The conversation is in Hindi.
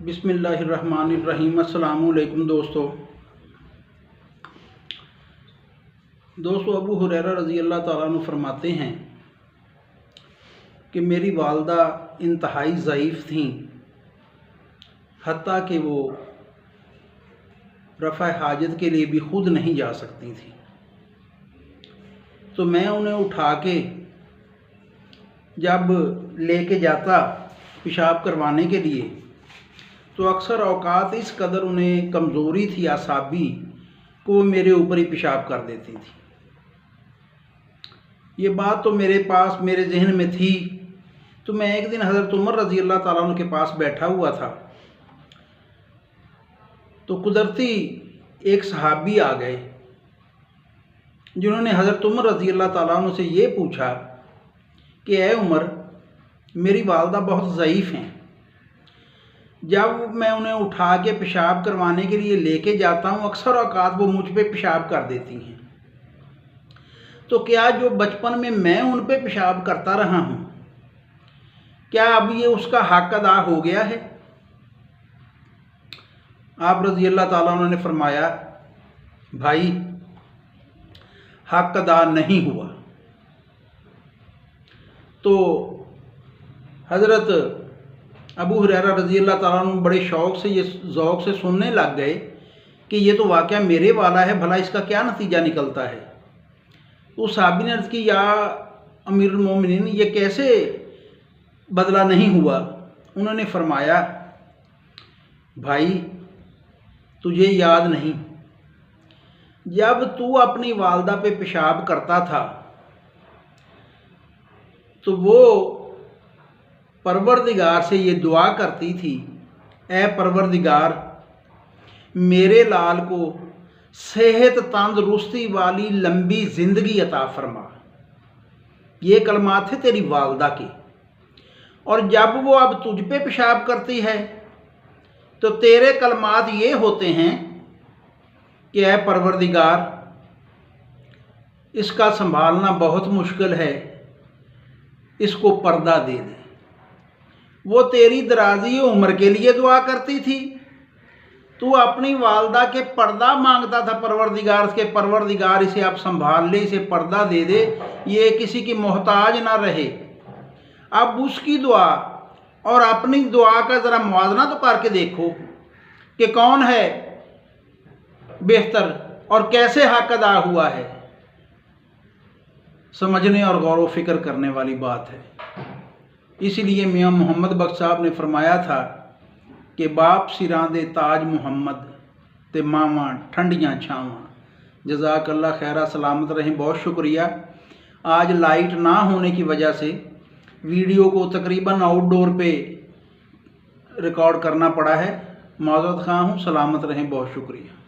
बिस्मिल्लाहिर्रहमानिर्रहीम। अस्सलामुअलैकुम दोस्तों। अबू हुरैरा रज़ी अल्लाह ताला अन्हु फरमाते हैं कि मेरी वालदा इंतहाई ज़ईफ़ थीं, हत्ता कि वो रफ़ा हाजत के लिए भी ख़ुद नहीं जा सकती थी। तो मैं उन्हें उठा के जब लेके जाता पेशाब करवाने के लिए, तो अक्सर औक़ात इस कदर उन्हें कमज़ोरी थी आसाबी को वो मेरे ऊपर ही पेशाब कर देती थी। ये बात तो मेरे जहन में थी। तो मैं एक दिन हज़रत उमर रज़ी अल्लाह ताला अन्हु के पास बैठा हुआ था, तो कुदरती एक सहाबी आ गए जिन्होंने हज़रत उमर रज़ी अल्लाह ताला अन्हु से ये पूछा कि ए उमर, मेरी वालदा बहुत ज़ईफ़ हैं, जब मैं उन्हें उठा के पेशाब करवाने के लिए लेके जाता हूँ अक्सर औक़ात वो मुझ पे पेशाब कर देती हैं, तो क्या जो बचपन में मैं उन पे पेशाब करता रहा हूँ, क्या अब ये उसका हक़ अदा हो गया है? आप रज़ी अल्लाह ताला अन्हु ने फरमाया, भाई हक़ अदा नहीं हुआ। तो हज़रत अबू हुरैरा रज़ी अल्लाह ताला अन्हु बड़े ज़ौक़ से सुनने लग गए कि ये तो वाक़या मेरे वाला है, भला इसका क्या नतीजा निकलता है। उस सहाबी ने अर्ज़ की, या अमीरुल मोमिनीन, ये कैसे बदला नहीं हुआ? उन्होंने फरमाया, भाई तुझे याद नहीं, जब तू अपनी वालदा पे पेशाब करता था तो वो परवरदिगार से ये दुआ करती थी, ए परवरदिगार, मेरे लाल को सेहत तंदुरुस्ती वाली लंबी ज़िंदगी अता फरमा। ये कलमात थे तेरी वालदा के। और जब वो अब तुझ पे पेशाब करती है तो तेरे कलमात ये होते हैं कि ए परवरदिगार, इसका संभालना बहुत मुश्किल है, इसको पर्दा दे दे। वो तेरी दराजी उम्र के लिए दुआ करती थी, तू अपनी वालदा के पर्दा मांगता था परवरदिगार के, परवरदिगार इसे आप संभाल ले, इसे पर्दा दे दे, ये किसी की मोहताज ना रहे। अब उसकी दुआ और अपनी दुआ का ज़रा मुआवजा तो करके देखो कि कौन है बेहतर और कैसे हक़ अदा हुआ है। समझने और गौर व फिक्र करने वाली बात है। इसीलिए मियाँ मोहम्मद बख्श साहब ने फरमाया था कि बाप सिरां दे ताज मुहम्मद ते मावां ठंडियां छावां। जज़ाकल्लाह खैरा, सलामत रहें। बहुत शुक्रिया। आज लाइट ना होने की वजह से वीडियो को तकरीबन आउटडोर पे रिकॉर्ड करना पड़ा है। माज़रत ख़्वाह हूँ। सलामत रहें। बहुत शुक्रिया।